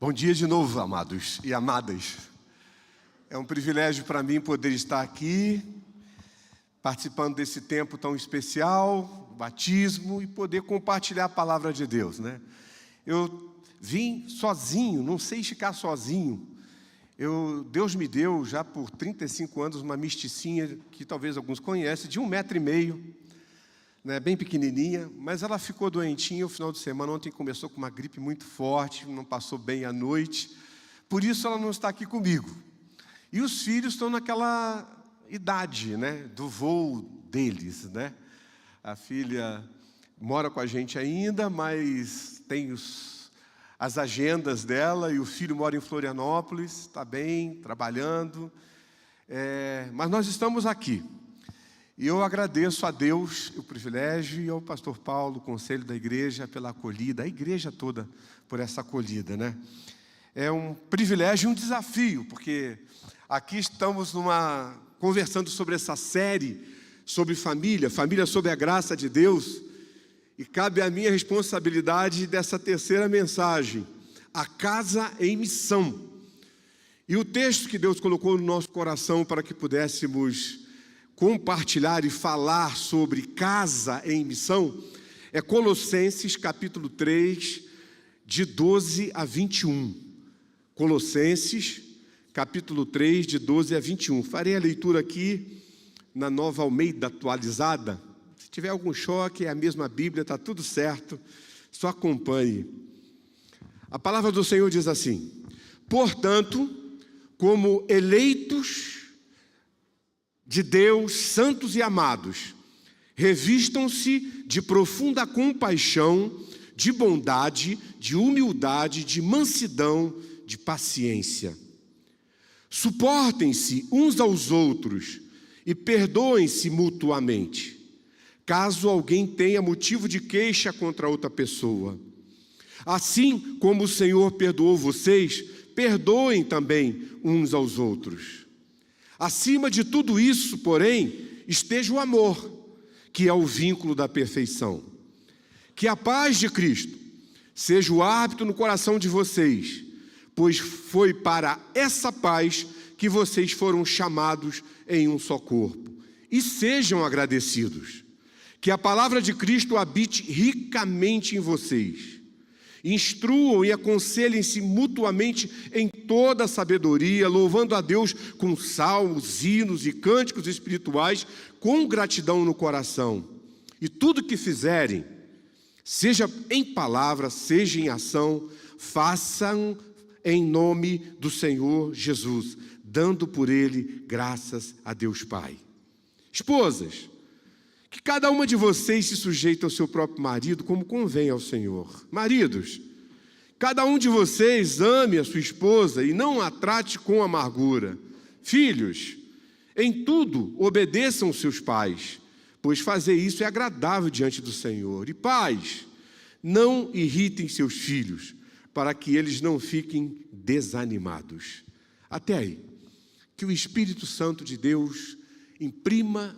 Bom dia de novo, amados e amadas. É um privilégio para mim poder estar aqui, participando desse tempo tão especial, batismo, e poder compartilhar a palavra de Deus, né? Eu vim sozinho, não sei ficar sozinho. Deus me deu, já por 35 anos, uma misticinha, que talvez alguns conhecem, de 1,5 metro, né, bem pequenininha, mas ela ficou doentinha o final de semana. Ontem começou com uma gripe muito forte, não passou bem a noite, por isso ela não está aqui comigo. E os filhos estão naquela idade, né, do voo deles, né? A filha mora com a gente ainda, mas tem as agendas dela, e o filho mora em Florianópolis, está bem, trabalhando, mas nós estamos aqui. E eu agradeço a Deus o privilégio e ao pastor Paulo, o conselho da igreja, pela acolhida, a igreja toda por essa acolhida, né? É um privilégio e um desafio, porque aqui estamos conversando sobre essa série, sobre família sobre a graça de Deus, e cabe a minha responsabilidade dessa terceira mensagem, a casa em missão. E o texto que Deus colocou no nosso coração para que pudéssemos compartilhar e falar sobre casa em missão, é Colossenses capítulo 3, de 12 a 21. Colossenses capítulo 3, de 12 a 21. Farei a leitura aqui na Nova Almeida atualizada. Se tiver algum choque, é a mesma Bíblia, está tudo certo, só acompanhe. A palavra do Senhor diz assim: portanto, como eleitos de Deus, santos e amados, revistam-se de profunda compaixão, de bondade, de humildade, de mansidão, de paciência. Suportem-se uns aos outros e perdoem-se mutuamente, caso alguém tenha motivo de queixa contra outra pessoa. Assim como o Senhor perdoou vocês, perdoem também uns aos outros. Acima de tudo isso, porém, esteja o amor, que é o vínculo da perfeição. Que a paz de Cristo seja o árbitro no coração de vocês, pois foi para essa paz que vocês foram chamados em um só corpo. E sejam agradecidos. Que a palavra de Cristo habite ricamente em vocês. Instruam e aconselhem-se mutuamente em toda a sabedoria, louvando a Deus com salmos, hinos e cânticos espirituais, com gratidão no coração. E tudo que fizerem, seja em palavra, seja em ação, façam em nome do Senhor Jesus, dando por Ele graças a Deus Pai. Esposas, que cada uma de vocês se sujeite ao seu próprio marido como convém ao Senhor. Maridos, cada um de vocês ame a sua esposa e não a trate com amargura. Filhos, em tudo obedeçam os seus pais, pois fazer isso é agradável diante do Senhor. E pais, não irritem seus filhos, para que eles não fiquem desanimados. Até aí, que o Espírito Santo de Deus imprima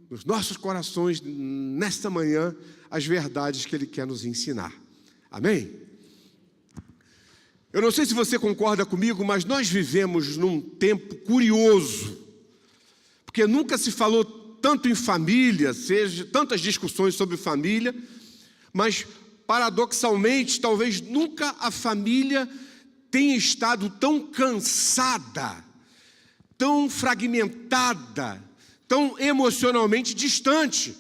nos nossos corações, nesta manhã, as verdades que Ele quer nos ensinar. Amém? Eu não sei se você concorda comigo, mas nós vivemos num tempo curioso, porque nunca se falou tanto em família, seja tantas discussões sobre família, mas paradoxalmente, talvez nunca a família tenha estado tão cansada, tão fragmentada, tão emocionalmente distante.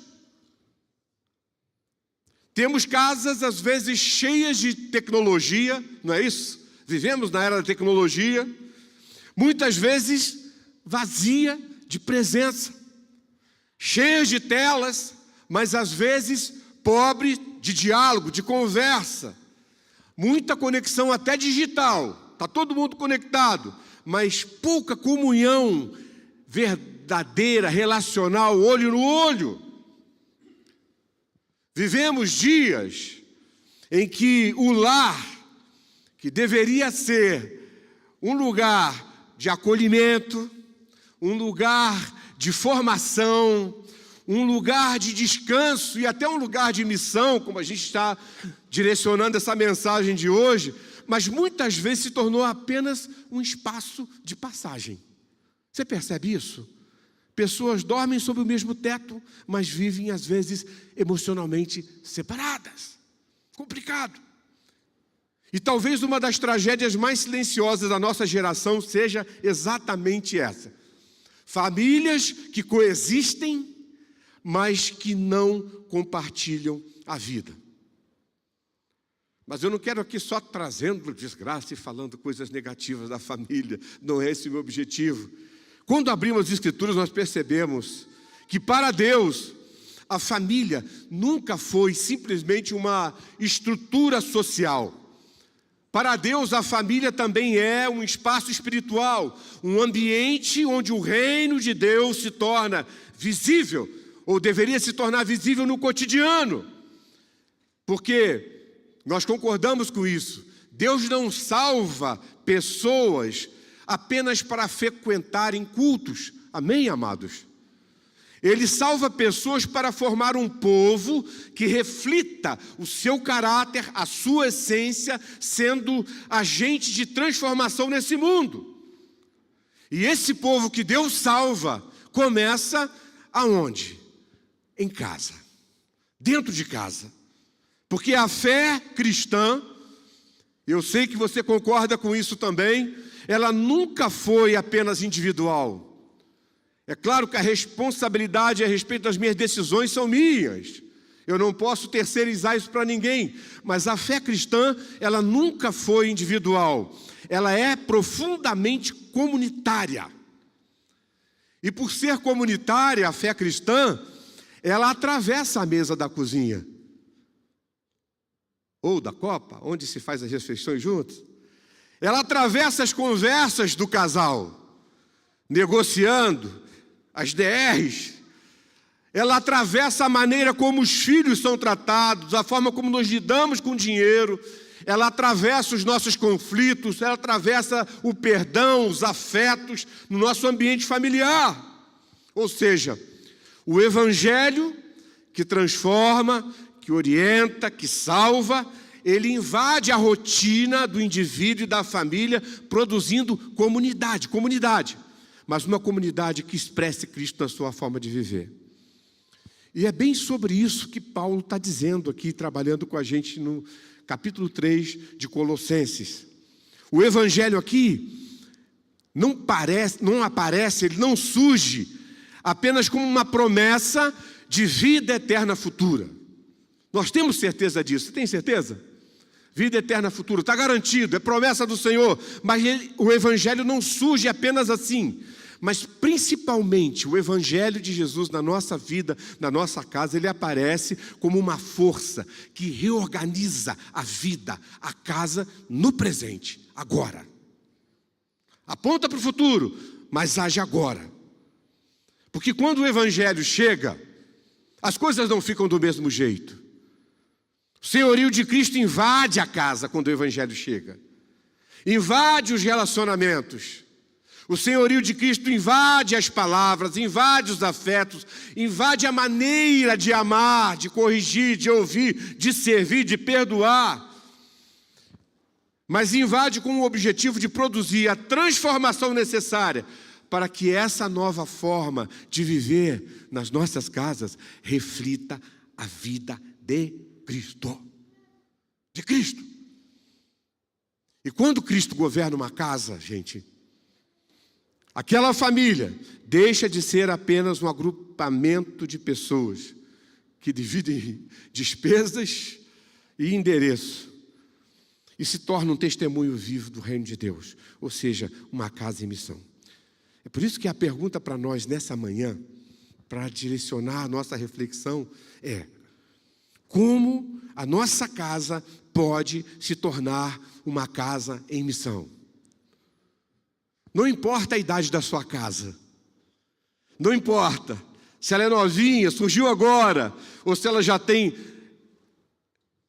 Temos casas, às vezes, cheias de tecnologia, não é isso? Vivemos na era da tecnologia, muitas vezes vazia de presença, cheias de telas, mas às vezes pobre de diálogo, de conversa, muita conexão até digital, está todo mundo conectado, mas pouca comunhão verdadeira, relacional, olho no olho. Vivemos dias em que o lar, que deveria ser um lugar de acolhimento, um lugar de formação, um lugar de descanso e até um lugar de missão, como a gente está direcionando essa mensagem de hoje, mas muitas vezes se tornou apenas um espaço de passagem. Você percebe isso? Pessoas dormem sob o mesmo teto, mas vivem, às vezes, emocionalmente separadas. Complicado. E talvez uma das tragédias mais silenciosas da nossa geração seja exatamente essa. Famílias que coexistem, mas que não compartilham a vida. Mas eu não quero aqui só trazendo desgraça e falando coisas negativas da família. Não é esse o meu objetivo. Quando abrimos as Escrituras, nós percebemos que para Deus, a família nunca foi simplesmente uma estrutura social. Para Deus, a família também é um espaço espiritual, um ambiente onde o reino de Deus se torna visível, ou deveria se tornar visível no cotidiano. Porque nós concordamos com isso. Deus não salva pessoas apenas para frequentarem cultos. Amém, amados? Ele salva pessoas para formar um povo que reflita o seu caráter, a sua essência, sendo agente de transformação nesse mundo. E esse povo que Deus salva começa aonde? Em casa, dentro de casa. Porque a fé cristã, eu sei que você concorda com isso também, ela nunca foi apenas individual. É claro que a responsabilidade a respeito das minhas decisões são minhas. Eu não posso terceirizar isso para ninguém. Mas a fé cristã, ela nunca foi individual. Ela é profundamente comunitária. E por ser comunitária, a fé cristã, ela atravessa a mesa da cozinha. Ou da copa, onde se faz as refeições juntos. Ela atravessa as conversas do casal, negociando as DRs. Ela atravessa a maneira como os filhos são tratados, a forma como nós lidamos com o dinheiro. Ela atravessa os nossos conflitos, ela atravessa o perdão, os afetos no nosso ambiente familiar. Ou seja, o Evangelho que transforma, que orienta, que salva, ele invade a rotina do indivíduo e da família, produzindo comunidade, mas uma comunidade que expresse Cristo na sua forma de viver. E é bem sobre isso que Paulo está dizendo aqui, trabalhando com a gente no capítulo 3 de Colossenses. O Evangelho aqui não aparece, ele não surge apenas como uma promessa de vida eterna futura. Nós temos certeza disso, você tem certeza? Vida eterna futura, está garantido, é promessa do Senhor. Mas o Evangelho não surge apenas assim. Mas principalmente o Evangelho de Jesus na nossa vida, na nossa casa, ele aparece como uma força que reorganiza a vida, a casa no presente, agora. Aponta para o futuro, mas age agora. Porque quando o Evangelho chega, as coisas não ficam do mesmo jeito. O senhorio de Cristo invade a casa quando o Evangelho chega. Invade os relacionamentos. O senhorio de Cristo invade as palavras, invade os afetos, invade a maneira de amar, de corrigir, de ouvir, de servir, de perdoar. Mas invade com o objetivo de produzir a transformação necessária para que essa nova forma de viver nas nossas casas reflita a vida de Cristo. De Cristo. E quando Cristo governa uma casa, gente, aquela família deixa de ser apenas um agrupamento de pessoas que dividem despesas e endereço e se torna um testemunho vivo do reino de Deus, ou seja, uma casa em missão. É por isso que a pergunta para nós nessa manhã, para direcionar a nossa reflexão, é: como a nossa casa pode se tornar uma casa em missão? Não importa a idade da sua casa. Não importa se ela é novinha, surgiu agora, ou se ela já tem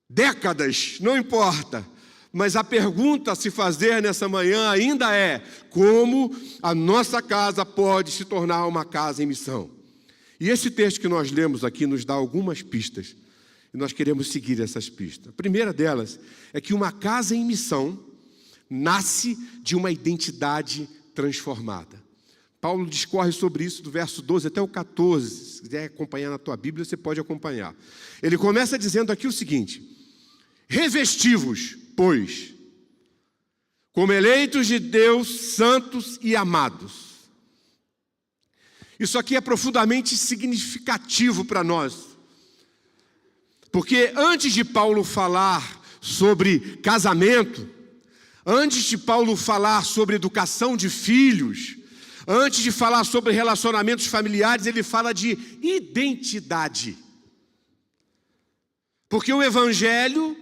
décadas, não importa. Mas a pergunta a se fazer nessa manhã ainda é: como a nossa casa pode se tornar uma casa em missão? E esse texto que nós lemos aqui nos dá algumas pistas. E nós queremos seguir essas pistas. A primeira delas é que uma casa em missão nasce de uma identidade transformada. Paulo discorre sobre isso do verso 12 até o 14. Se quiser acompanhar na tua Bíblia, você pode acompanhar. Ele começa dizendo aqui o seguinte: revesti-vos, pois, como eleitos de Deus, santos e amados. Isso aqui é profundamente significativo para nós. Porque antes de Paulo falar sobre casamento, antes de Paulo falar sobre educação de filhos, antes de falar sobre relacionamentos familiares, ele fala de identidade. Porque o Evangelho,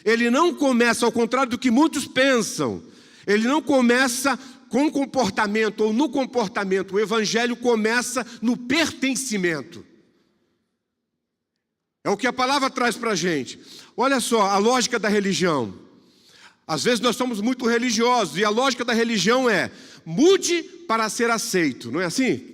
ele não começa, ao contrário do que muitos pensam, ele não começa com comportamento ou no comportamento. O Evangelho começa no pertencimento. É o que a palavra traz para a gente. Olha só, a lógica da religião. Às vezes nós somos muito religiosos, e a lógica da religião é: mude para ser aceito, não é assim?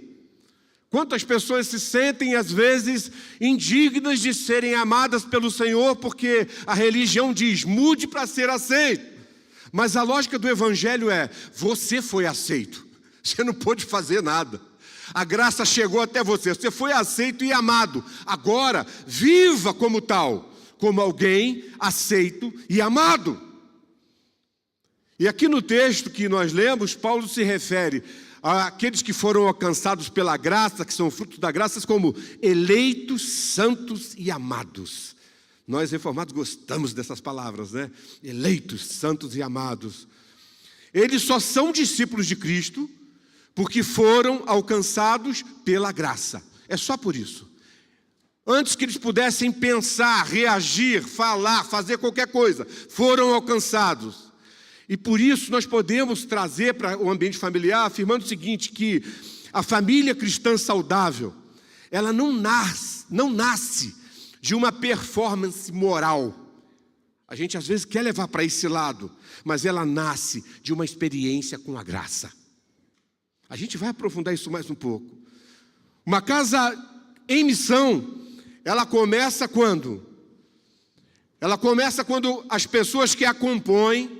Quantas pessoas se sentem, às vezes, indignas de serem amadas pelo Senhor, porque a religião diz: mude para ser aceito. Mas a lógica do Evangelho é: você foi aceito, você não pôde fazer nada. A graça chegou até você, você foi aceito e amado. Agora, viva como tal, como alguém aceito e amado. E aqui no texto que nós lemos, Paulo se refere àqueles que foram alcançados pela graça, que são frutos da graça, como eleitos, santos e amados. Nós reformados gostamos dessas palavras, né? Eleitos, santos e amados. Eles só são discípulos de Cristo porque foram alcançados pela graça. É só por isso. Antes que eles pudessem pensar, reagir, falar, fazer qualquer coisa, foram alcançados. E por isso nós podemos trazer para o ambiente familiar, afirmando o seguinte, que a família cristã saudável, ela não nasce de uma performance moral. A gente às vezes quer levar para esse lado, mas ela nasce de uma experiência com a graça. A gente vai aprofundar isso mais um pouco. Uma casa em missão, ela começa quando? Ela começa quando as pessoas que a compõem,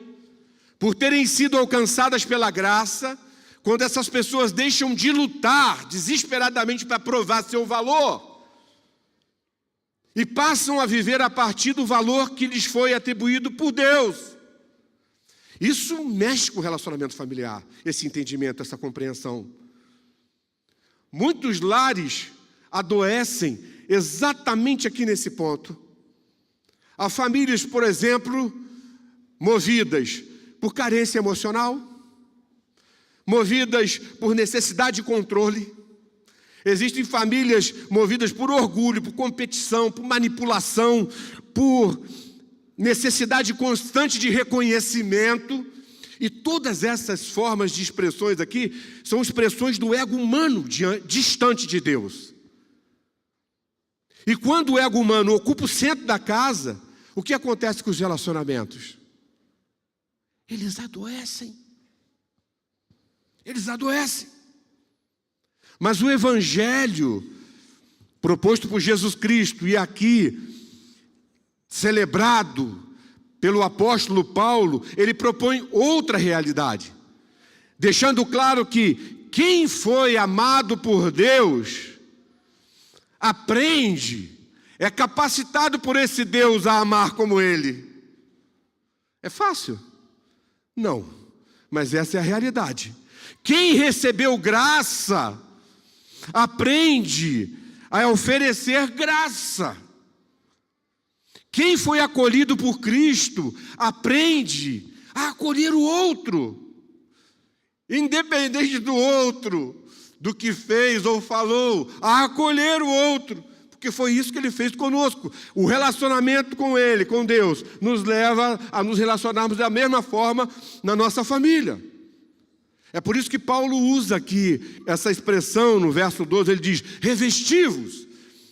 por terem sido alcançadas pela graça, quando essas pessoas deixam de lutar desesperadamente para provar seu valor, e passam a viver a partir do valor que lhes foi atribuído por Deus. Isso mexe com o relacionamento familiar, esse entendimento, essa compreensão. Muitos lares adoecem exatamente aqui nesse ponto. Há famílias, por exemplo, movidas por carência emocional, movidas por necessidade de controle. Existem famílias movidas por orgulho, por competição, por manipulação, por necessidade constante de reconhecimento. E todas essas formas de expressões aqui são expressões do ego humano distante de Deus. E quando o ego humano ocupa o centro da casa, o que acontece com os relacionamentos? Eles adoecem. Eles adoecem. Mas o Evangelho proposto por Jesus Cristo e aqui celebrado pelo apóstolo Paulo, ele propõe outra realidade, deixando claro que quem foi amado por Deus aprende, é capacitado por esse Deus a amar como Ele. É fácil? Não, mas essa é a realidade. Quem recebeu graça aprende a oferecer graça. Quem foi acolhido por Cristo aprende a acolher o outro, independente do outro, do que fez ou falou, a acolher o outro, porque foi isso que Ele fez conosco. O relacionamento com Ele, com Deus, nos leva a nos relacionarmos da mesma forma na nossa família. É por isso que Paulo usa aqui essa expressão no verso 12, ele diz, revesti-vos.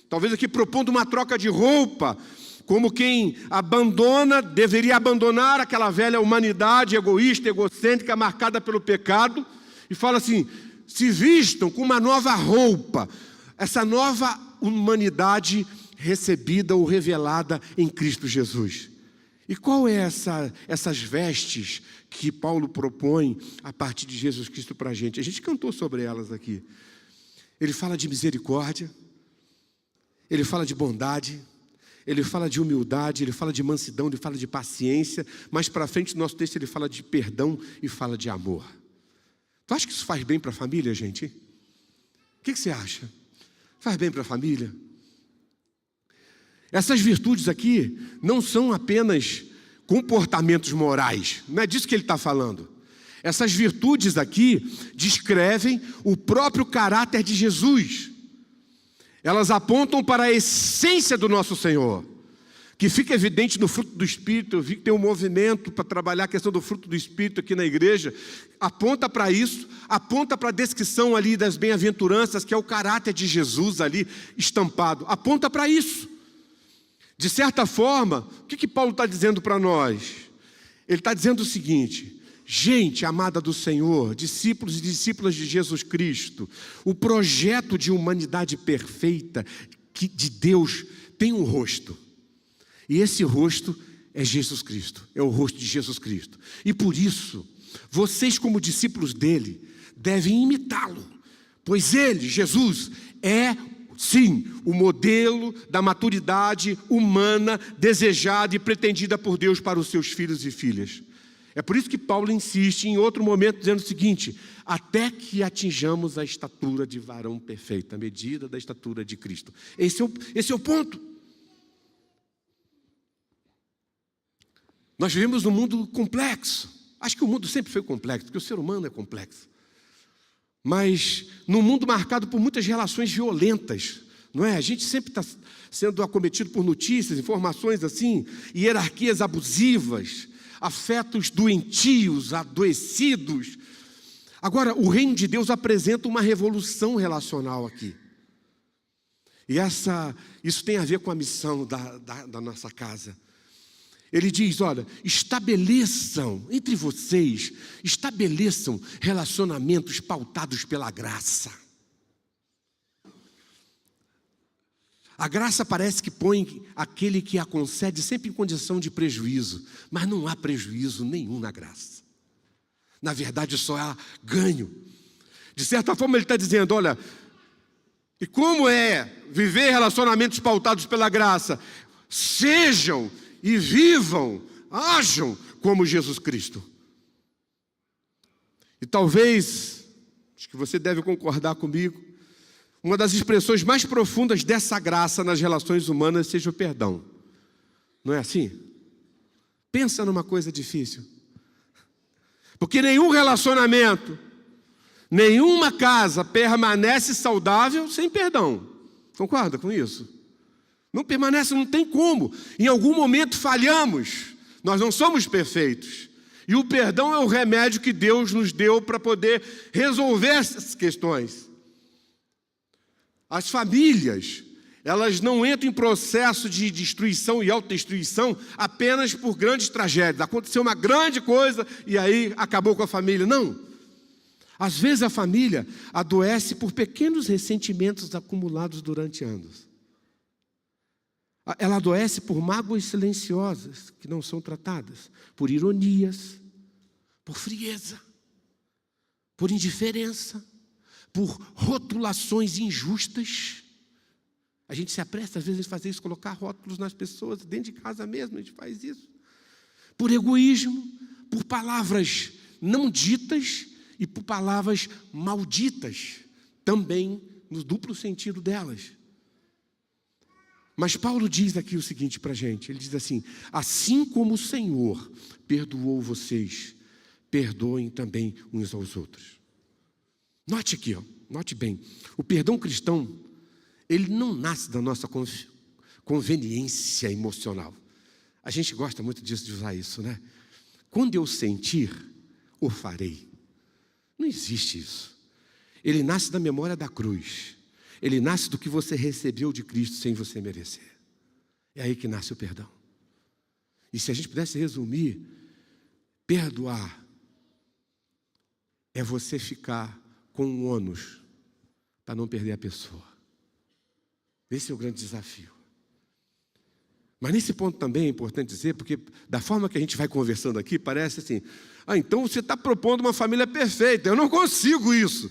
Talvez aqui propondo uma troca de roupa, como quem abandona, deveria abandonar aquela velha humanidade egoísta, egocêntrica, marcada pelo pecado, e fala assim, se vistam com uma nova roupa, essa nova humanidade recebida ou revelada em Cristo Jesus. E qual é essas vestes que Paulo propõe a partir de Jesus Cristo para a gente? A gente cantou sobre elas aqui. Ele fala de misericórdia, ele fala de bondade, ele fala de humildade, ele fala de mansidão, ele fala de paciência. Mais para frente no nosso texto ele fala de perdão e fala de amor. Tu acha que isso faz bem para a família, gente? O que você acha? Faz bem para a família? Essas virtudes aqui não são apenas comportamentos morais, não é disso que ele está falando. Essas virtudes aqui descrevem o próprio caráter de Jesus. Elas apontam para a essência do nosso Senhor, que fica evidente no fruto do Espírito. Eu vi que tem um movimento para trabalhar a questão do fruto do Espírito aqui na igreja. Aponta para isso, aponta para a descrição ali das bem-aventuranças, que é o caráter de Jesus ali estampado. Aponta para isso. De certa forma, o que Paulo está dizendo para nós? Ele está dizendo o seguinte: gente amada do Senhor, discípulos e discípulas de Jesus Cristo, o projeto de humanidade perfeita de Deus tem um rosto. E esse rosto é Jesus Cristo, é o rosto de Jesus Cristo. E por isso, vocês como discípulos dele, devem imitá-lo. Pois ele, Jesus, é, sim, o modelo da maturidade humana desejada e pretendida por Deus para os seus filhos e filhas. É por isso que Paulo insiste em outro momento, dizendo o seguinte: até que atinjamos a estatura de varão perfeito, a medida da estatura de Cristo. Esse é o ponto. Nós vivemos num mundo complexo. Acho que o mundo sempre foi complexo, porque o ser humano é complexo. Mas num mundo marcado por muitas relações violentas, não é? A gente sempre está sendo acometido por notícias, informações assim, hierarquias abusivas, afetos doentios, adoecidos. Agora, o reino de Deus apresenta uma revolução relacional aqui. E isso tem a ver com a missão da nossa casa. Ele diz, olha, estabeleçam entre vocês, estabeleçam relacionamentos pautados pela graça. A graça parece que põe aquele que a concede sempre em condição de prejuízo, mas não há prejuízo nenhum na graça. Na verdade, só há ganho. De certa forma, ele está dizendo, olha, e como é viver relacionamentos pautados pela graça? Sejam e vivam, ajam como Jesus Cristo. E talvez, acho que você deve concordar comigo, uma das expressões mais profundas dessa graça nas relações humanas seja o perdão. Não é assim? Pensa numa coisa difícil. Porque nenhum relacionamento, nenhuma casa permanece saudável sem perdão. Concorda com isso? Não permanece, não tem como. Em algum momento falhamos. Nós não somos perfeitos. E o perdão é o remédio que Deus nos deu para poder resolver essas questões. As famílias, elas não entram em processo de destruição e autodestruição apenas por grandes tragédias. Aconteceu uma grande coisa e aí acabou com a família. Não. Às vezes a família adoece por pequenos ressentimentos acumulados durante anos. Ela adoece por mágoas silenciosas que não são tratadas, por ironias, por frieza, por indiferença, por rotulações injustas. A gente se apressa às vezes a fazer isso, colocar rótulos nas pessoas, dentro de casa mesmo a gente faz isso. Por egoísmo, por palavras não ditas e por palavras malditas, também no duplo sentido delas. Mas Paulo diz aqui o seguinte para a gente, ele diz assim, assim como o Senhor perdoou vocês, perdoem também uns aos outros. Note aqui, note bem, o perdão cristão, ele não nasce da nossa conveniência emocional. A gente gosta muito disso, de usar isso, né? Quando eu sentir, o farei. Não existe isso. Ele nasce da memória da cruz. Ele nasce do que você recebeu de Cristo sem você merecer. É aí que nasce o perdão. E se a gente pudesse resumir, perdoar é você ficar com um ônus para não perder a pessoa. Esse é o grande desafio. Mas nesse ponto também é importante dizer, porque da forma que a gente vai conversando aqui, parece assim, então você está propondo uma família perfeita, eu não consigo isso.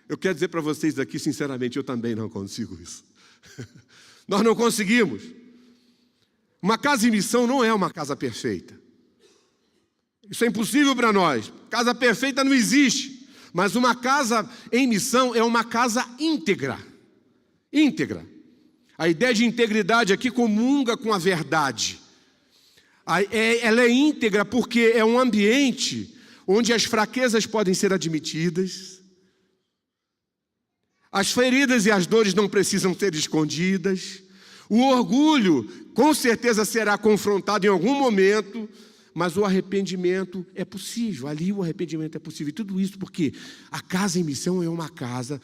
Eu quero dizer para vocês aqui, sinceramente, eu também não consigo isso. Nós não conseguimos. Uma casa em missão não é uma casa perfeita. Isso é impossível para nós. Casa perfeita não existe. Mas uma casa em missão é uma casa íntegra. Íntegra. A ideia de integridade aqui comunga com a verdade. Ela é íntegra porque é um ambiente onde as fraquezas podem ser admitidas, as feridas e as dores não precisam ser escondidas, o orgulho com certeza será confrontado em algum momento, mas o arrependimento é possível, ali o arrependimento é possível. E tudo isso porque a casa em missão é uma casa,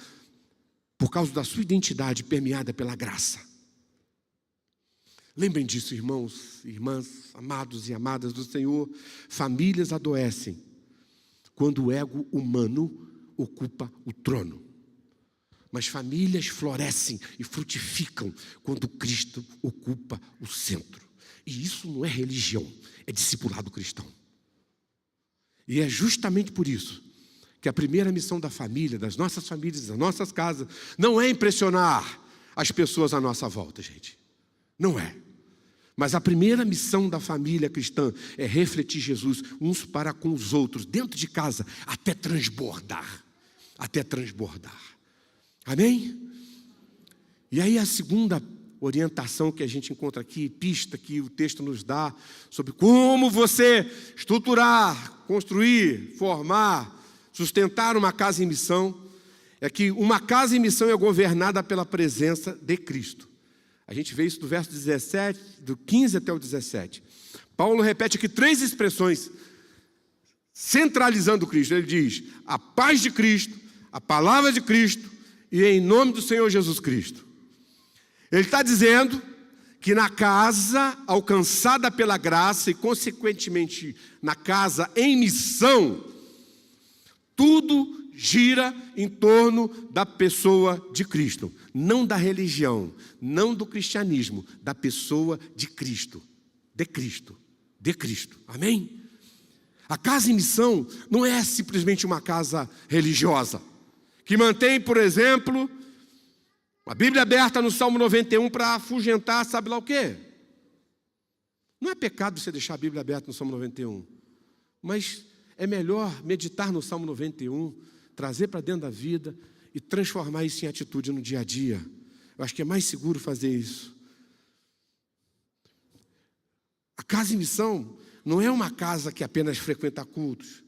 por causa da sua identidade permeada pela graça. Lembrem disso, irmãos, irmãs, amados e amadas do Senhor. Famílias adoecem quando o ego humano ocupa o trono. Mas famílias florescem e frutificam quando Cristo ocupa o centro. E isso não é religião, é discipulado cristão. E é justamente por isso que a primeira missão da família, das nossas famílias, das nossas casas, não é impressionar as pessoas à nossa volta, gente. Não é. Mas a primeira missão da família cristã é refletir Jesus uns para com os outros, dentro de casa, até transbordar. Até transbordar. Amém? E aí a segunda orientação que a gente encontra aqui, pista que o texto nos dá, sobre como você estruturar, construir, formar, sustentar uma casa em missão, é que uma casa em missão é governada pela presença de Cristo. A gente vê isso do verso 17, do 15 até o 17. Paulo repete aqui 3 expressões centralizando Cristo. Ele diz, a paz de Cristo, a palavra de Cristo e em nome do Senhor Jesus Cristo. Ele está dizendo que na casa alcançada pela graça e consequentemente na casa em missão, tudo gira em torno da pessoa de Cristo, não da religião, não do cristianismo, da pessoa de Cristo, de Cristo, de Cristo. Amém? A casa em missão não é simplesmente uma casa religiosa, que mantém, por exemplo, a Bíblia aberta no Salmo 91 para afugentar, sabe lá o quê? Não é pecado você deixar a Bíblia aberta no Salmo 91, mas é melhor meditar no Salmo 91, trazer para dentro da vida e transformar isso em atitude no dia a dia. Eu acho que é mais seguro fazer isso. A casa em missão não é uma casa que apenas frequenta cultos,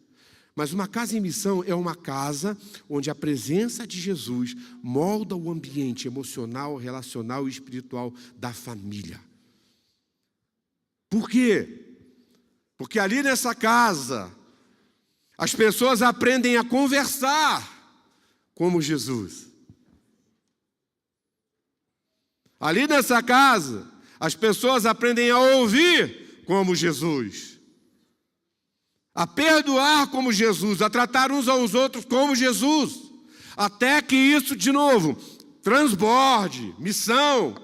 mas uma casa em missão é uma casa onde a presença de Jesus molda o ambiente emocional, relacional e espiritual da família. Por quê? Porque ali nessa casa, as pessoas aprendem a conversar como Jesus. Ali nessa casa, as pessoas aprendem a ouvir como Jesus. A perdoar como Jesus, a tratar uns aos outros como Jesus. Até que isso, de novo, transborde, missão.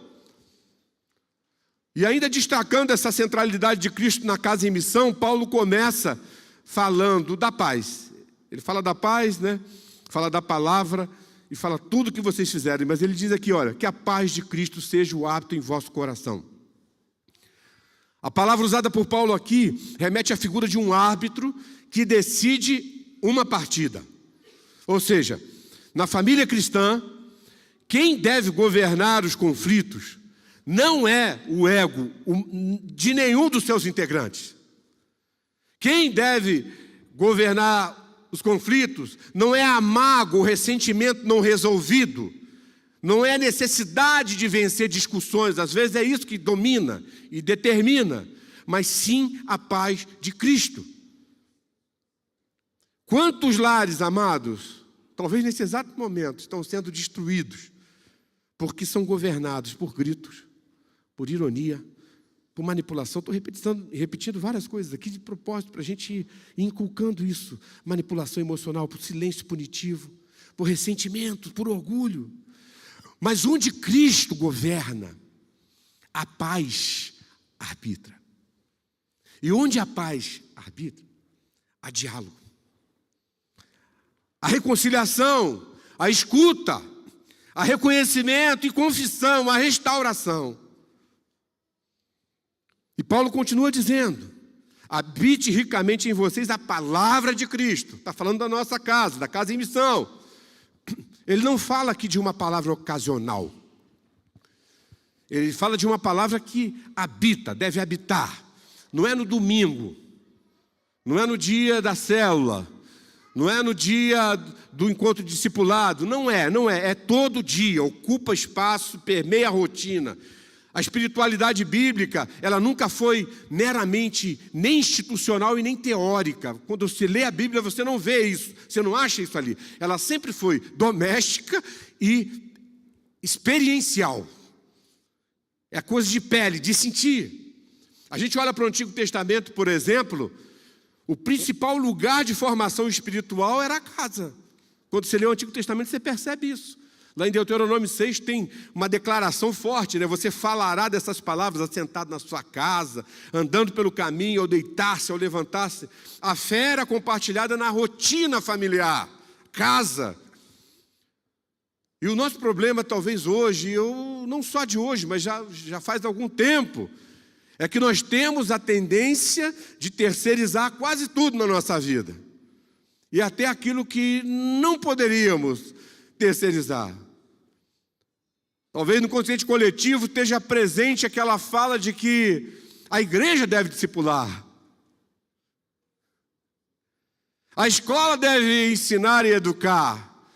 E ainda destacando essa centralidade de Cristo na casa em missão, Paulo começa falando da paz. Ele fala da paz, né? Fala da palavra e fala tudo o que vocês fizerem. Mas ele diz aqui, olha, que a paz de Cristo seja o hábito em vosso coração. A palavra usada por Paulo aqui remete à figura de um árbitro que decide uma partida. Ou seja, na família cristã, quem deve governar os conflitos não é o ego de nenhum dos seus integrantes. Quem deve governar os conflitos não é a mágoa, o ressentimento não resolvido, não é a necessidade de vencer discussões, às vezes é isso que domina e determina, mas sim a paz de Cristo. Quantos lares, amados, talvez nesse exato momento, estão sendo destruídos porque são governados por gritos, por ironia, por manipulação. Estou repetindo várias coisas aqui de propósito para a gente ir inculcando isso. Manipulação emocional, por silêncio punitivo, por ressentimento, por orgulho. Mas onde Cristo governa, a paz arbitra. E onde a paz arbitra, há diálogo. A reconciliação, a escuta, a reconhecimento e confissão, a restauração. E Paulo continua dizendo: habite ricamente em vocês a palavra de Cristo. Está falando da nossa casa, da casa em missão. Ele não fala aqui de uma palavra ocasional. Ele fala de uma palavra que habita, deve habitar. Não é no domingo, não é no dia da célula, não é no dia do encontro discipulado, não é, é todo dia, ocupa espaço, permeia a rotina. A espiritualidade bíblica, ela nunca foi meramente nem institucional e nem teórica. Quando você lê a Bíblia, você não vê isso, você não acha isso ali. Ela sempre foi doméstica e experiencial. É coisa de pele, de sentir. A gente olha para o Antigo Testamento, por exemplo, o principal lugar de formação espiritual era a casa. Quando você lê o Antigo Testamento, você percebe isso. Lá em Deuteronômio 6 tem uma declaração forte, né? Você falará dessas palavras assentado na sua casa, andando pelo caminho, ao deitar-se, ao levantar-se. A fé era compartilhada na rotina familiar, casa. E o nosso problema, talvez hoje, não só de hoje, mas já faz algum tempo, é que nós temos a tendência de terceirizar quase tudo na nossa vida. E até aquilo que não poderíamos terceirizar. Talvez no consciente coletivo esteja presente aquela fala de que a igreja deve discipular. A escola deve ensinar e educar.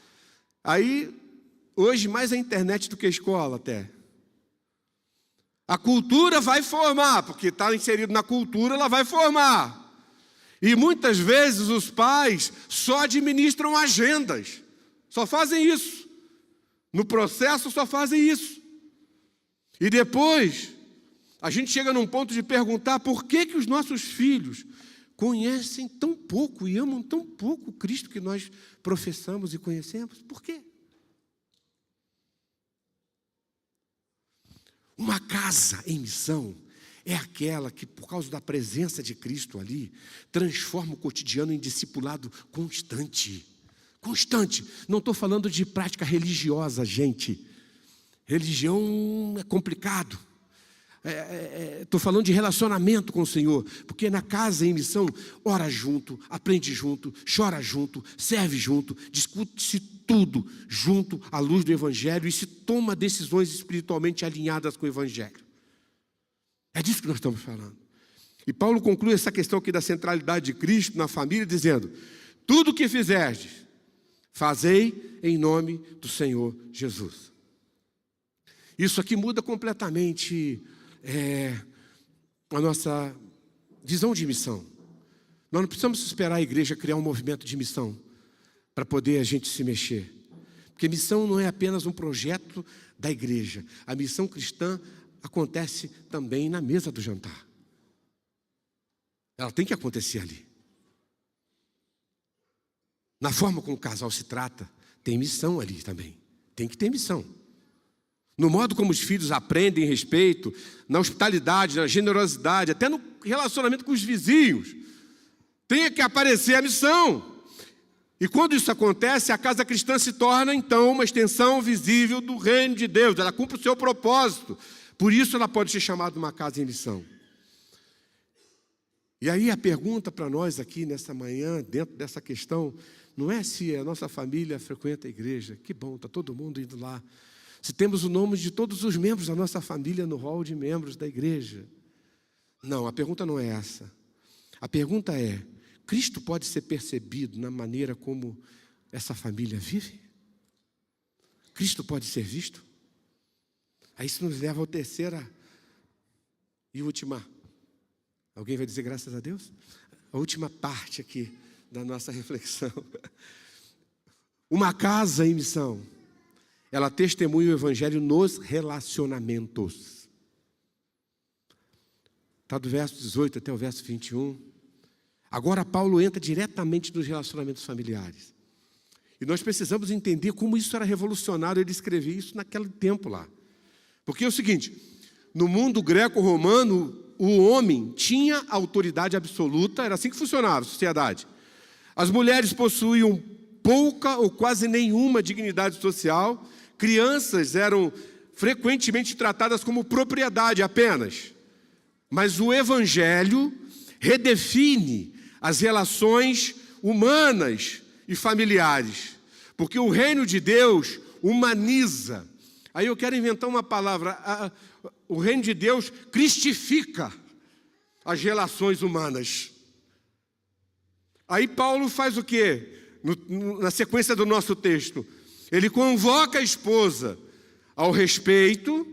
Aí, hoje, mais a internet do que a escola até. A cultura vai formar, porque está inserido na cultura, ela vai formar. E muitas vezes os pais só administram agendas, só fazem isso. No processo só fazem isso. E depois, a gente chega num ponto de perguntar por que os nossos filhos conhecem tão pouco e amam tão pouco o Cristo que nós professamos e conhecemos. Por quê? Uma casa em missão é aquela que, por causa da presença de Cristo ali, transforma o cotidiano em discipulado constante. Constante. Não estou falando de prática religiosa, gente. Religião é complicado. Estou falando de relacionamento com o Senhor. Porque na casa em missão, ora junto, aprende junto, chora junto, serve junto, discute-se tudo junto à luz do Evangelho e se toma decisões espiritualmente alinhadas com o Evangelho. É disso que nós estamos falando. E Paulo conclui essa questão aqui da centralidade de Cristo na família, dizendo: tudo o que fizerdes, fazei em nome do Senhor Jesus. Isso aqui muda completamente a nossa visão de missão. Nós não precisamos esperar a igreja criar um movimento de missão para poder a gente se mexer. Porque missão não é apenas um projeto da igreja. A missão cristã acontece também na mesa do jantar. Ela tem que acontecer ali. Na forma como o casal se trata, tem missão ali também. Tem que ter missão. No modo como os filhos aprendem respeito, na hospitalidade, na generosidade, até no relacionamento com os vizinhos, tem que aparecer a missão. E quando isso acontece, a casa cristã se torna, então, uma extensão visível do reino de Deus. Ela cumpre o seu propósito. Por isso ela pode ser chamada uma casa em missão. E aí a pergunta para nós aqui nessa manhã, dentro dessa questão, não é se a nossa família frequenta a igreja. Que bom, está todo mundo indo lá. Se temos o nome de todos os membros da nossa família no hall de membros da igreja. Não, a pergunta não é essa. A pergunta é: Cristo pode ser percebido na maneira como essa família vive? Cristo pode ser visto? Aí isso nos leva à terceira e última. Alguém vai dizer graças a Deus? A última parte aqui da nossa reflexão. Uma casa em missão, ela testemunha o Evangelho nos relacionamentos. Está do verso 18 até o verso 21. Agora Paulo entra diretamente nos relacionamentos familiares. E nós precisamos entender como isso era revolucionário, ele escrevia isso naquele tempo lá. Porque é o seguinte, no mundo greco-romano, o homem tinha autoridade absoluta, era assim que funcionava a sociedade. As mulheres possuíam pouca ou quase nenhuma dignidade social, crianças eram frequentemente tratadas como propriedade apenas. Mas o Evangelho redefine as relações humanas e familiares, porque o reino de Deus humaniza. Aí eu quero inventar uma palavra. O reino de Deus cristifica as relações humanas. Aí Paulo faz o quê? Na sequência do nosso texto, ele convoca a esposa ao respeito,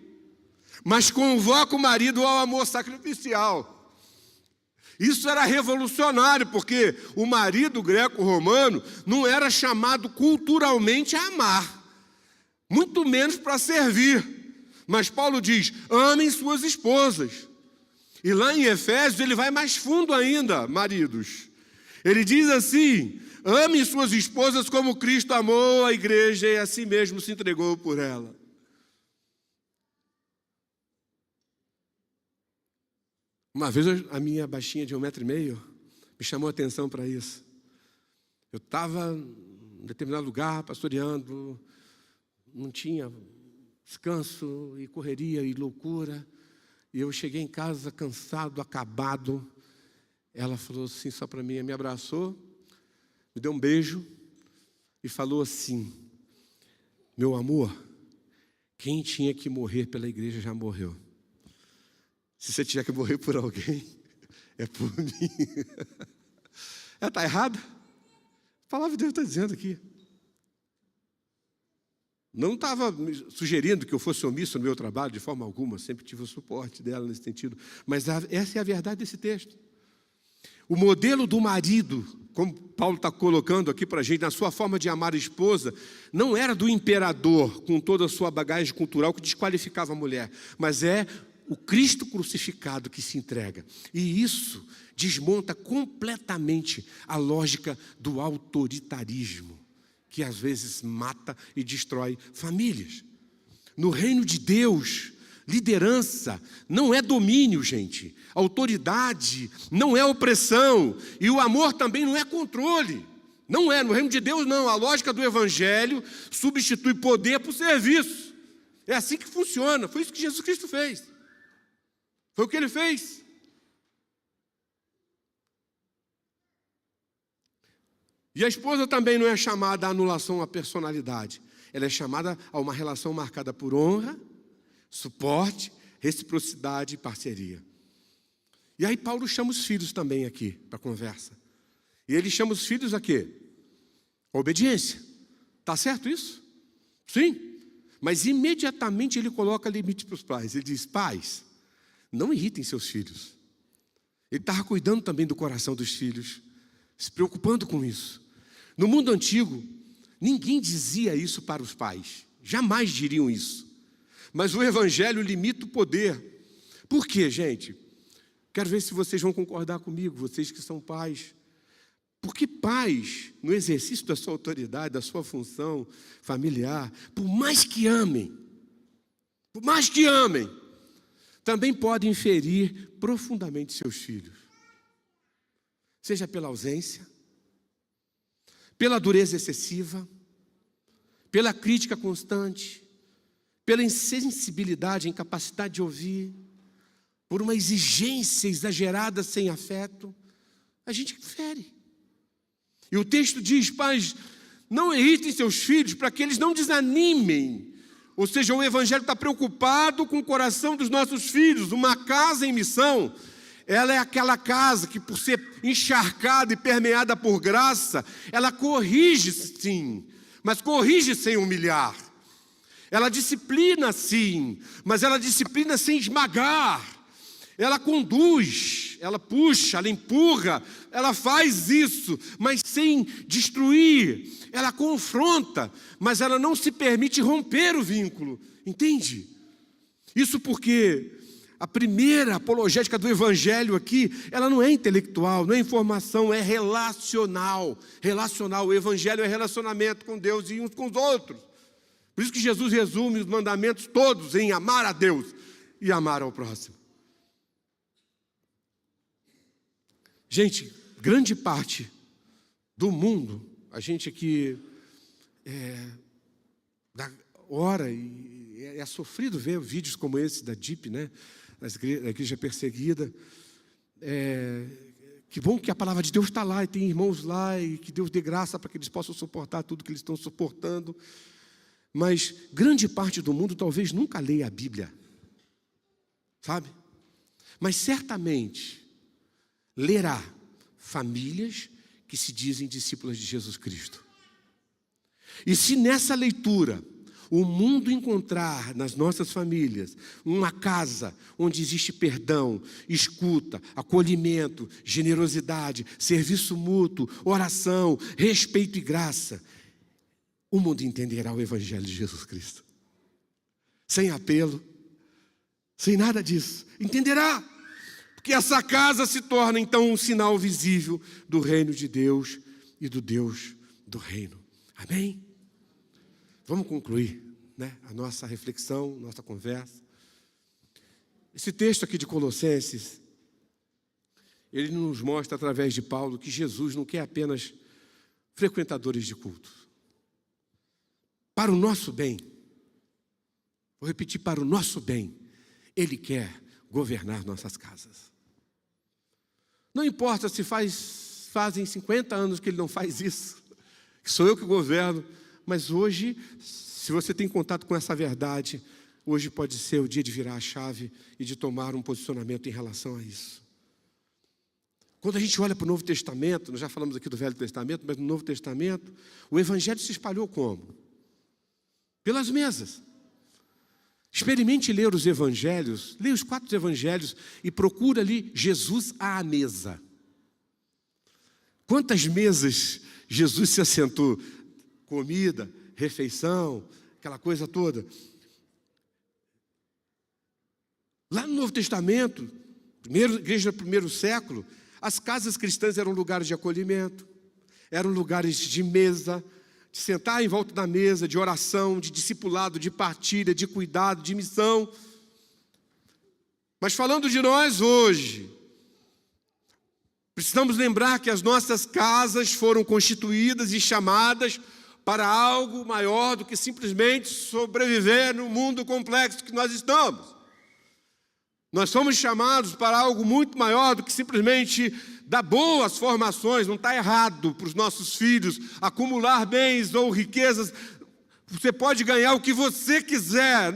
mas convoca o marido ao amor sacrificial. Isso era revolucionário, porque o marido greco-romano não era chamado culturalmente a amar, muito menos para servir. Mas Paulo diz, amem suas esposas. E lá em Efésios ele vai mais fundo ainda, maridos. Ele diz assim, amem suas esposas como Cristo amou a igreja e a si mesmo se entregou por ela. Uma vez a minha baixinha de 1,5 m me chamou a atenção para isso. Eu estava em determinado lugar, pastoreando, não tinha descanso e correria e loucura. E eu cheguei em casa cansado, acabado. Ela falou assim só para mim, me abraçou, me deu um beijo e falou assim, meu amor, quem tinha que morrer pela igreja já morreu. Se você tiver que morrer por alguém, é por mim. Ela está errada? A palavra de Deus está dizendo aqui. Não estava sugerindo que eu fosse omisso no meu trabalho de forma alguma, sempre tive o suporte dela nesse sentido. Mas essa é a verdade desse texto. O modelo do marido, como Paulo está colocando aqui para a gente, na sua forma de amar a esposa, não era do imperador, com toda a sua bagagem cultural que desqualificava a mulher, mas é o Cristo crucificado que se entrega. E isso desmonta completamente a lógica do autoritarismo, que às vezes mata e destrói famílias. No reino de Deus, liderança não é domínio, gente. Autoridade não é opressão. E o amor também não é controle. Não é, no reino de Deus não. A lógica do Evangelho substitui poder por serviço. É assim que funciona. Foi isso que Jesus Cristo fez. Foi o que ele fez. E a esposa também não é chamada à anulação à personalidade. Ela é chamada a uma relação marcada por honra, suporte, reciprocidade e parceria. E aí Paulo chama os filhos também aqui para a conversa. E ele chama os filhos a quê? A obediência. Está certo isso? Sim. Mas imediatamente ele coloca limite para os pais. Ele diz, pais, não irritem seus filhos. Ele estava cuidando também do coração dos filhos, se preocupando com isso. No mundo antigo, ninguém dizia isso para os pais. Jamais diriam isso. Mas o Evangelho limita o poder. Por quê, gente? Quero ver se vocês vão concordar comigo, vocês que são pais. Porque pais, no exercício da sua autoridade, da sua função familiar, por mais que amem, também podem ferir profundamente seus filhos. Seja pela ausência, pela dureza excessiva, pela crítica constante, pela insensibilidade, incapacidade de ouvir, por uma exigência exagerada sem afeto, a gente fere. E o texto diz, pais, não irritem seus filhos para que eles não desanimem. Ou seja, o Evangelho está preocupado com o coração dos nossos filhos. Uma casa em missão, ela é aquela casa que, por ser encharcada e permeada por graça, ela corrige sim, mas corrige sem humilhar. Ela disciplina sim, mas ela disciplina sem esmagar. Ela conduz, ela puxa, ela empurra, ela faz isso, mas sem destruir. Ela confronta, mas ela não se permite romper o vínculo. Entende? Isso porque a primeira apologética do Evangelho aqui, ela não é intelectual, não é informação, é relacional. Relacional, o Evangelho é relacionamento com Deus e uns com os outros. Por isso que Jesus resume os mandamentos todos em amar a Deus e amar ao próximo. Gente, grande parte do mundo, a gente aqui ora e é sofrido ver vídeos como esse da DIP, né? Da igreja perseguida. Que bom que a palavra de Deus está lá e tem irmãos lá e que Deus dê graça para que eles possam suportar tudo que eles estão suportando. Mas grande parte do mundo talvez nunca leia a Bíblia, sabe? Mas certamente lerá famílias que se dizem discípulas de Jesus Cristo. E se nessa leitura o mundo encontrar nas nossas famílias uma casa onde existe perdão, escuta, acolhimento, generosidade, serviço mútuo, oração, respeito e graça, o mundo entenderá o Evangelho de Jesus Cristo. Sem apelo, sem nada disso. Entenderá. Porque essa casa se torna então um sinal visível do reino de Deus e do Deus do reino. Amém? Vamos concluir, né, a nossa reflexão, nossa conversa. Esse texto aqui de Colossenses, ele nos mostra através de Paulo que Jesus não quer apenas frequentadores de culto. Para o nosso bem, vou repetir, para o nosso bem, Ele quer governar nossas casas. Não importa se fazem 50 anos que Ele não faz isso, que sou eu que governo, mas hoje, se você tem contato com essa verdade, hoje pode ser o dia de virar a chave e de tomar um posicionamento em relação a isso. Quando a gente olha para o Novo Testamento, nós já falamos aqui do Velho Testamento, mas no Novo Testamento, o Evangelho se espalhou como? Pelas mesas. Experimente ler os Evangelhos, leia os 4 Evangelhos e procura ali Jesus à mesa. Quantas mesas Jesus se assentou? Comida, refeição, aquela coisa toda. Lá no Novo Testamento, igreja do primeiro século, as casas cristãs eram lugares de acolhimento, eram lugares de mesa, de sentar em volta da mesa, de oração, de discipulado, de partilha, de cuidado, de missão. Mas falando de nós hoje, precisamos lembrar que as nossas casas foram constituídas e chamadas para algo maior do que simplesmente sobreviver no mundo complexo que nós estamos. Nós somos chamados para algo muito maior do que simplesmente dar boas formações. Não está errado para os nossos filhos acumular bens ou riquezas. Você pode ganhar o que você quiser,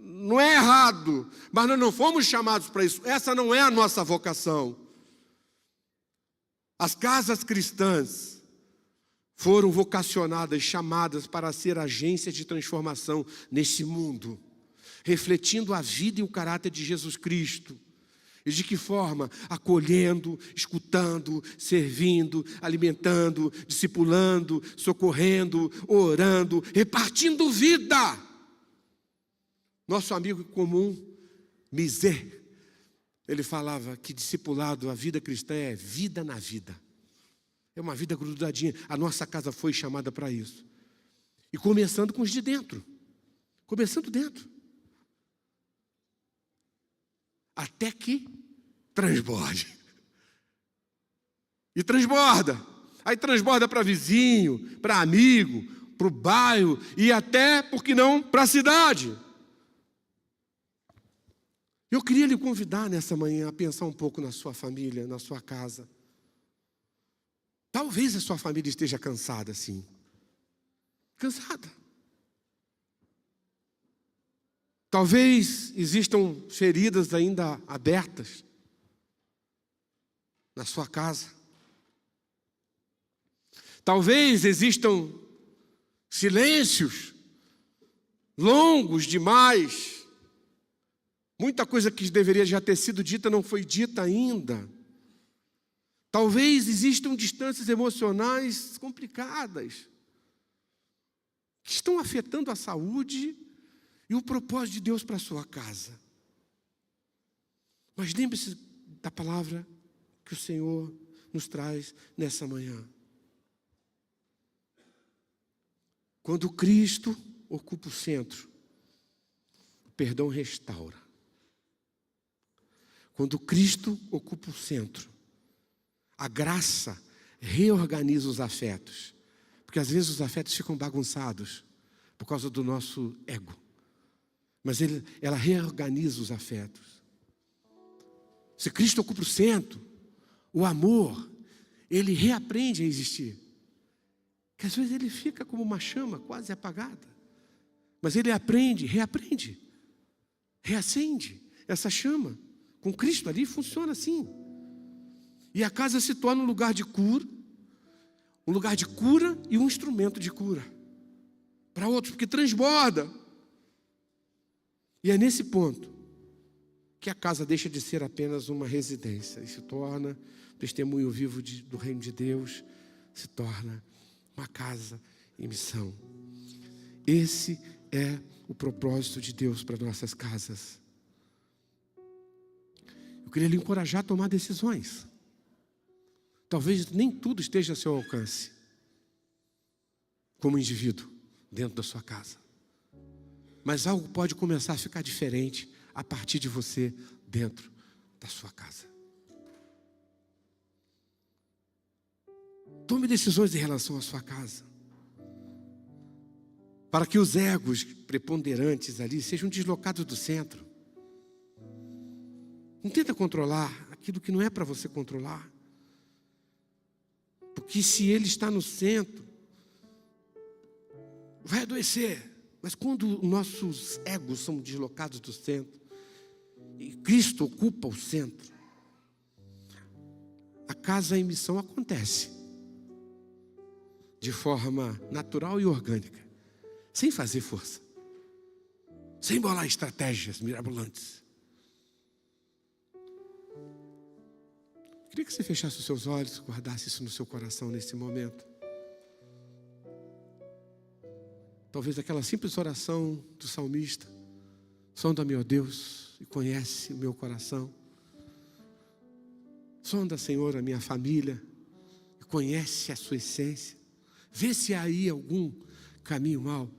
não é errado, mas nós não fomos chamados para isso. Essa não é a nossa vocação. As casas cristãs foram vocacionadas, chamadas para ser agências de transformação nesse mundo, refletindo a vida e o caráter de Jesus Cristo. E de que forma? Acolhendo, escutando, servindo, alimentando, discipulando, socorrendo, orando, repartindo vida. Nosso amigo comum, Misé, ele falava que discipulado, a vida cristã é vida na vida. É uma vida grudadinha. A nossa casa foi chamada para isso. E começando com os de dentro. Começando dentro. Até que transborde. E transborda. Aí transborda para vizinho, para amigo, para o bairro e até, por que não, para a cidade. Eu queria lhe convidar nessa manhã a pensar um pouco na sua família, na sua casa. Talvez a sua família esteja cansada, sim. Cansada. Talvez existam feridas ainda abertas na sua casa. Talvez existam silêncios longos demais. Muita coisa que deveria já ter sido dita não foi dita ainda. Talvez existam distâncias emocionais complicadas que estão afetando a saúde e o propósito de Deus para a sua casa. Mas lembre-se da palavra que o Senhor nos traz nessa manhã. Quando Cristo ocupa o centro, o perdão restaura. Quando Cristo ocupa o centro, A graça reorganiza os afetos, porque às vezes os afetos ficam bagunçados por causa do nosso ego. Mas ela reorganiza os afetos. Se Cristo ocupa o centro, o amor, ele reaprende a existir. Que às vezes ele fica como uma chama quase apagada. Mas ele reaprende, reacende essa chama. Com Cristo ali funciona assim. E a casa se torna um lugar de cura e um instrumento de cura para outros, porque transborda. E é nesse ponto que a casa deixa de ser apenas uma residência e se torna testemunho vivo do reino de Deus, se torna uma casa em missão. Esse é o propósito de Deus para nossas casas. Eu queria lhe encorajar a tomar decisões. Talvez nem tudo esteja a seu alcance, como indivíduo, dentro da sua casa. Mas algo pode começar a ficar diferente a partir de você, dentro da sua casa. Tome decisões em relação à sua casa, para que os egos preponderantes ali sejam deslocados do centro. Não tenta controlar aquilo que não é para você controlar. Porque se ele está no centro, vai adoecer. Mas quando nossos egos são deslocados do centro, e Cristo ocupa o centro, a casa em missão acontece de forma natural e orgânica, sem fazer força, sem bolar estratégias mirabolantes. Queria que você fechasse os seus olhos, guardasse isso no seu coração nesse momento. Talvez aquela simples oração do salmista: sonda-me, ó Deus, e conhece o meu coração. Sonda, Senhor, a minha família, e conhece a sua essência. Vê se há aí algum caminho mau,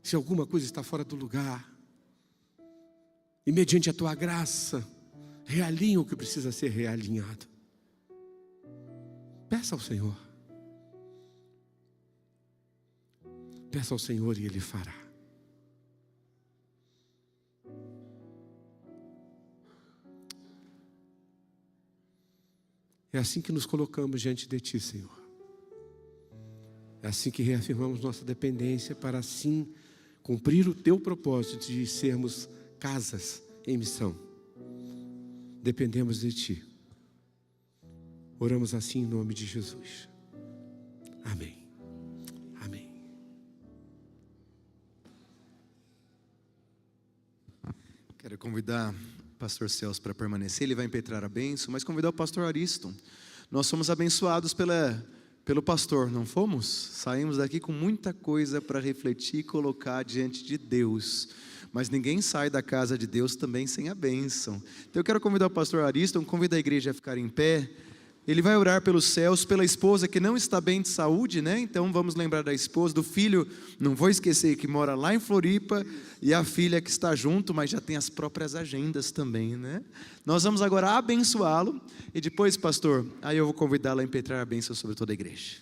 se alguma coisa está fora do lugar. E mediante a tua graça, realinha o que precisa ser realinhado. Peça ao Senhor. Peça ao Senhor e Ele fará. É assim que nos colocamos diante de Ti, Senhor. É assim que reafirmamos nossa dependência para assim cumprir o Teu propósito de sermos casas em missão. Dependemos de Ti. Oramos assim em nome de Jesus. Amém. Amém. Quero convidar o pastor Celso para permanecer, ele vai impetrar a bênção, mas convidar o pastor Ariston. Nós somos abençoados pelo pastor, não fomos? Saímos daqui com muita coisa para refletir e colocar diante de Deus. Mas ninguém sai da casa de Deus também sem a bênção. Então eu quero convidar o pastor Ariston, convidar a igreja a ficar em pé. Ele vai orar pelos céus, pela esposa que não está bem de saúde, né? Então vamos lembrar da esposa, do filho, não vou esquecer, que mora lá em Floripa, e a filha que está junto, mas já tem as próprias agendas também, né? Nós vamos agora abençoá-lo, e depois, pastor, aí eu vou convidá-lo a impetrar a bênção sobre toda a igreja.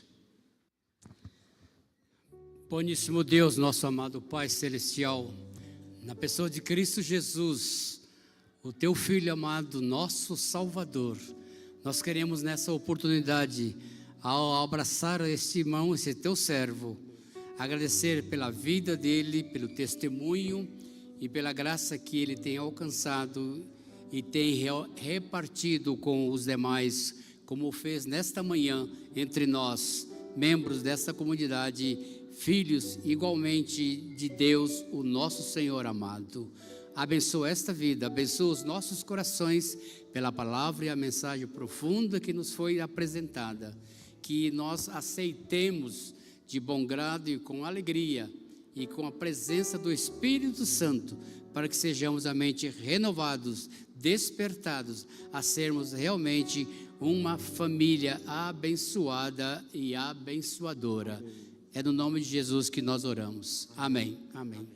Boníssimo Deus, nosso amado Pai Celestial, na pessoa de Cristo Jesus, o Teu Filho amado, nosso Salvador, nós queremos nessa oportunidade, ao abraçar este irmão, esse Teu servo, agradecer pela vida dele, pelo testemunho e pela graça que ele tem alcançado e tem repartido com os demais, como fez nesta manhã entre nós, membros desta comunidade, filhos igualmente de Deus, o nosso Senhor amado. Abençoa esta vida, abençoa os nossos corações pela palavra e a mensagem profunda que nos foi apresentada, que nós aceitemos de bom grado e com alegria e com a presença do Espírito Santo, para que sejamos a mente renovados, despertados a sermos realmente uma família abençoada e abençoadora. É no nome de Jesus que nós oramos. Amém. Amém.